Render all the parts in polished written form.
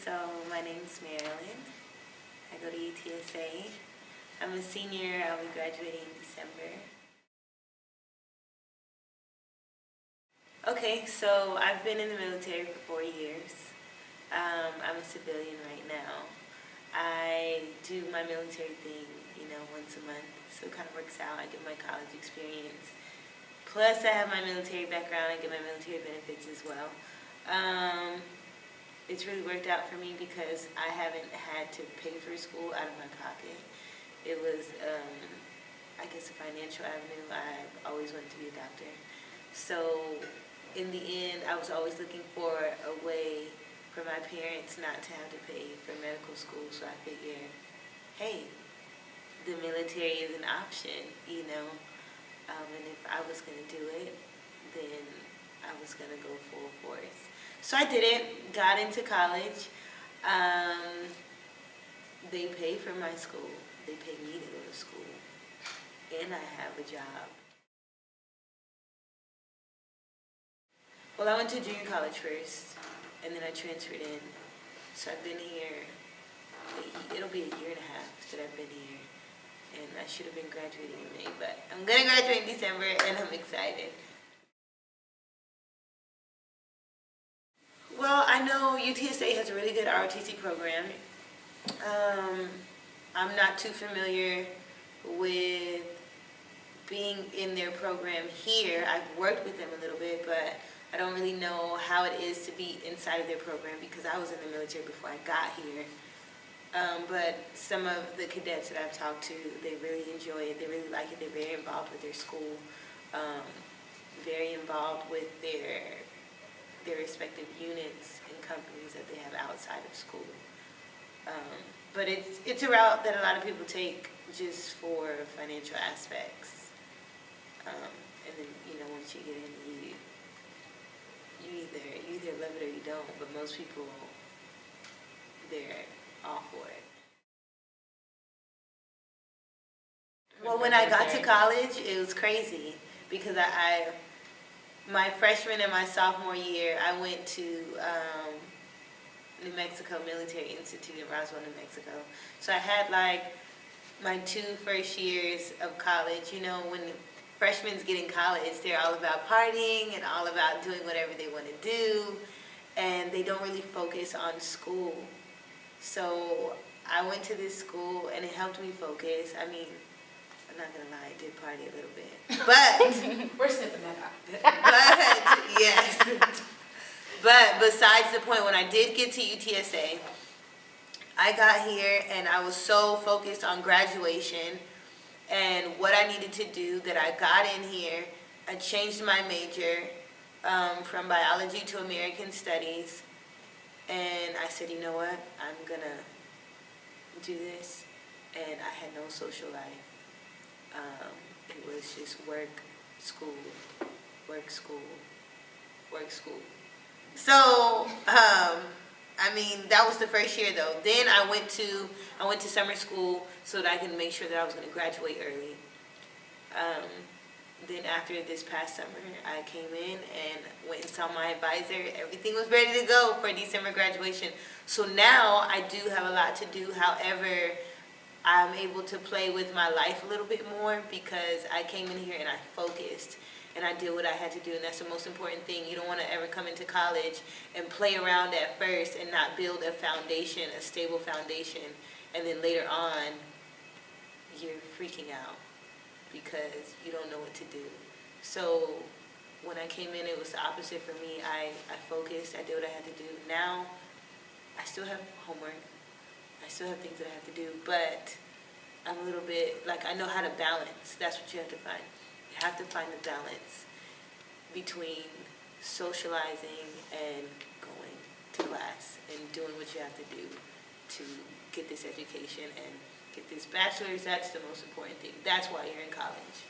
so my name's Marilyn. I go to UTSA. I'm a senior. I'll be graduating in December. Okay, so I've been in the military for 4 years. I'm a civilian right now. I do my military thing, once a month, so it kind of works out. I get my college experience. Plus, I have my military background. I get my military benefits as well. It's really worked out for me because I haven't had to pay for school out of my pocket. It was, I guess, a financial avenue. I've always wanted to be a doctor. So in the end, I was always looking for a way for my parents not to have to pay for medical school. So I figured, hey, the military is an option, and if I was going to do it, then I was going to go full force. So I did it, got into college. They pay for my school. They pay me to go to school. And I have a job. Well, I went to junior college first, and then I transferred in. So I've been here, it'll be a year and a half that I've been here. And I should have been graduating in May, but I'm going to graduate in December, and I'm excited. Well, I know UTSA has a really good ROTC program. I'm not too familiar with being in their program here. I've worked with them a little bit, but I don't really know how it is to be inside of their program because I was in the military before I got here. But some of the cadets that I've talked to, they really enjoy it. They really like it. They're very involved with their school, very involved with their respective units and companies that they have outside of school. But it's a route that a lot of people take just for financial aspects. And then, once you get in, you either love it or you don't, but most people, they're all for it. Well, when I got to college, it was crazy because my freshman and my sophomore year, I went to New Mexico Military Institute in Roswell, New Mexico. So I had my 2 first years of college. When freshmen get in college, they're all about partying and all about doing whatever they want to do, and they don't really focus on school. So I went to this school, and it helped me focus. I mean, I'm not going to lie, I did party a little bit. But we're snipping that out. But, yes. But besides the point, when I did get to UTSA, I got here, and I was so focused on graduation and what I needed to do that I got in here. I changed my major from biology to American Studies. And I said, you know what, I'm going to do this. And I had no social life. It was just work, school, work, school, work, school. So, that was the first year though. Then I went to summer school so that I can make sure that I was going to graduate early. Then after this past summer, I came in and went and saw my advisor. Everything was ready to go for December graduation. So now I do have a lot to do. However, I'm able to play with my life a little bit more because I came in here and I focused and I did what I had to do, and that's the most important thing. You don't want to ever come into college and play around at first and not build a foundation, a stable foundation, and then later on you're freaking out because you don't know what to do. So when I came in, it was the opposite for me. I focused, I did what I had to do. Now I still have homework. I still have things that I have to do, but I'm a little bit, I know how to balance. That's what you have to find. You have to find the balance between socializing and going to class and doing what you have to do to get this education and get this bachelor's. That's the most important thing. That's why you're in college.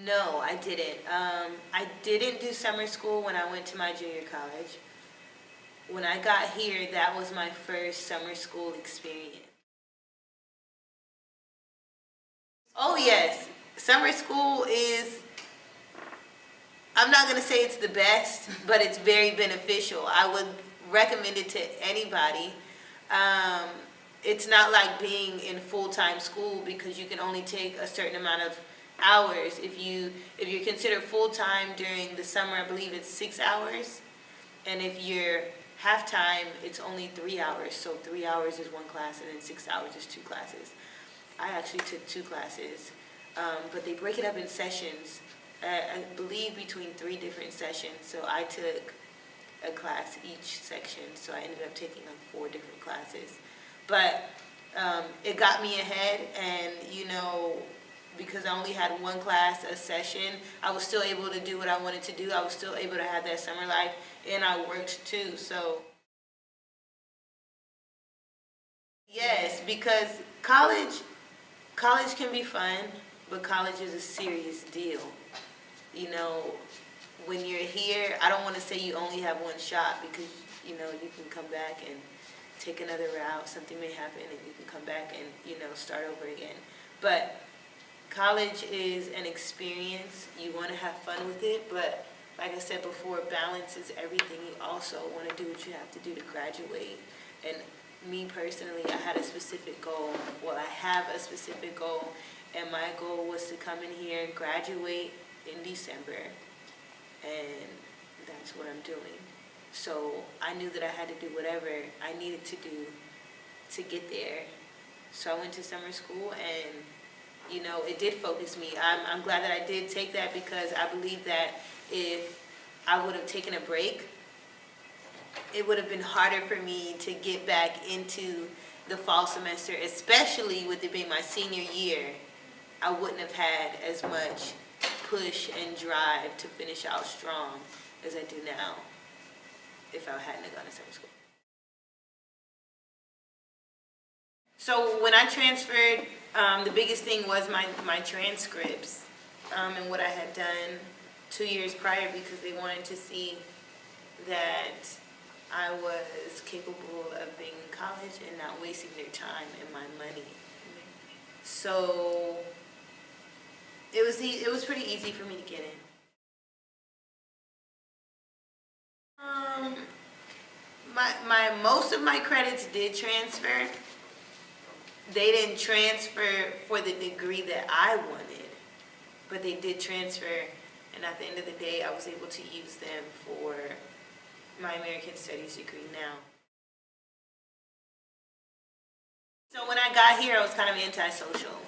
No, I didn't. I didn't do summer school when I went to my junior college. When I got here, that was my first summer school experience. Oh yes, summer school is I'm not going to say it's the best, but it's very beneficial. I would recommend it to anybody. Um, it's not like being in full-time school because you can only take a certain amount of hours. If you're considered full-time during the summer, I believe it's 6 hours. And if you're half-time, it's only 3 hours. So 3 hours is one class, and then 6 hours is two classes. I actually took two classes, but they break it up in sessions. I believe between 3 different sessions. So I took a class each section, so I ended up taking like 4 different classes. But it got me ahead, and because I only had one class a session, I was still able to do what I wanted to do. I was still able to have that summer life, and I worked too. So yes, because college can be fun, but college is a serious deal. You know, when you're here, I don't want to say you only have one shot, because you can come back and take another route. Something may happen, and you can come back and start over again. But college is an experience. You want to have fun with it, but like I said before, balance is everything. You also want to do what you have to do to graduate. And me personally, I had a specific goal. Well, I have a specific goal, and my goal was to come in here and graduate in December, and that's what I'm doing. So I knew that I had to do whatever I needed to do to get there. So I went to summer school, and it did focus me. I'm glad that I did take that, because I believe that if I would have taken a break, it would have been harder for me to get back into the fall semester, especially with it being my senior year. I wouldn't have had as much push and drive to finish out strong as I do now if I hadn't gone to summer school. So when I transferred, the biggest thing was my transcripts and what I had done 2 years prior, because they wanted to see that I was capable of being in college and not wasting their time and my money. So it was pretty easy for me to get in. Most of my credits did transfer. They didn't transfer for the degree that I wanted, but they did transfer, and at the end of the day, I was able to use them for my American Studies degree now. So when I got here, I was kind of antisocial.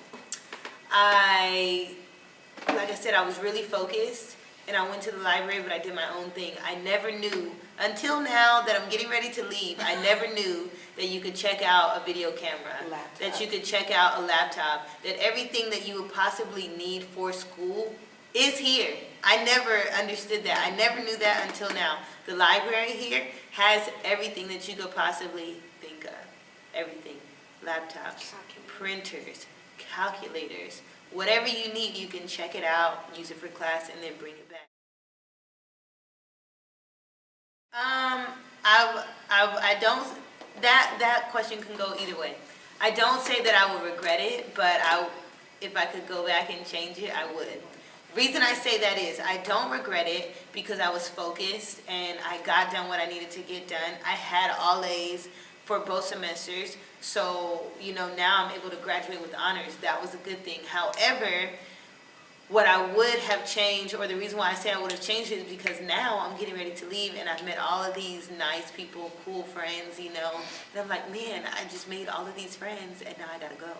Like I said, I was really focused, and I went to the library, but I did my own thing. I never knew, until now that I'm getting ready to leave, I never knew that you could check out a video camera, that you could check out a laptop, that everything that you would possibly need for school is here. I never understood that. I never knew that until now. The library here has everything that you could possibly think of. Everything. Laptops, printers, calculators. Whatever you need, you can check it out, use it for class, and then bring it back. I don't. That question can go either way. I don't say that I would regret it, but if I could go back and change it, I would. Reason I say that is I don't regret it because I was focused and I got done what I needed to get done. I had all A's for both semesters, so now I'm able to graduate with honors. That was a good thing. However, what I would have changed, or the reason why I say I would have changed it, is because now I'm getting ready to leave and I've met all of these nice people, cool friends, and I'm like, man, I just made all of these friends and now I gotta go.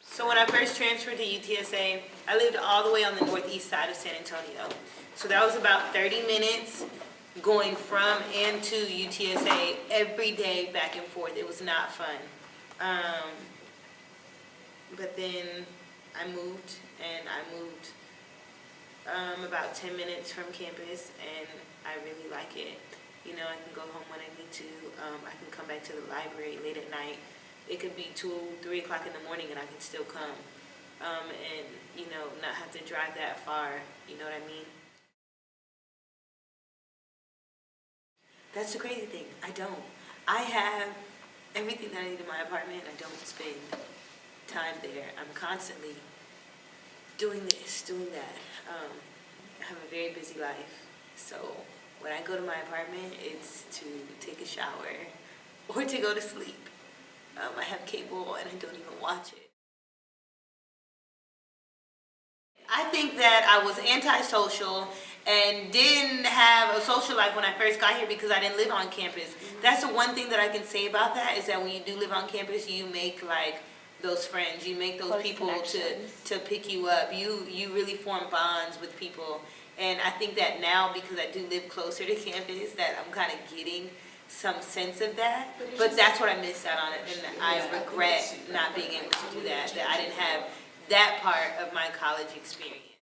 So when I first transferred to UTSA, I lived all the way on the northeast side of San Antonio. So that was about 30 minutes going from and to UTSA every day, back and forth. It was not fun. But then I moved, and I moved about 10 minutes from campus, and I really like it. I can go home when I need to. I can come back to the library late at night. It could be 2, 3 o'clock in the morning, and I can still come. And, not have to drive that far. You know what I mean? That's the crazy thing. I don't. I have everything that I need in my apartment. I don't spend time there. I'm constantly doing this, doing that. I have a very busy life, so when I go to my apartment, it's to take a shower or to go to sleep. I have cable and I don't even watch it. I think that I was antisocial and didn't have a social life when I first got here because I didn't live on campus. That's the one thing that I can say about that, is that when you do live on campus, you make like those friends, you make those Close people connections. to pick you up. You really form bonds with people. And I think that now, because I do live closer to campus, that I'm kind of getting some sense of that. But that's what I missed out on, and I regret not being able to do that, that I didn't have that part of my college experience.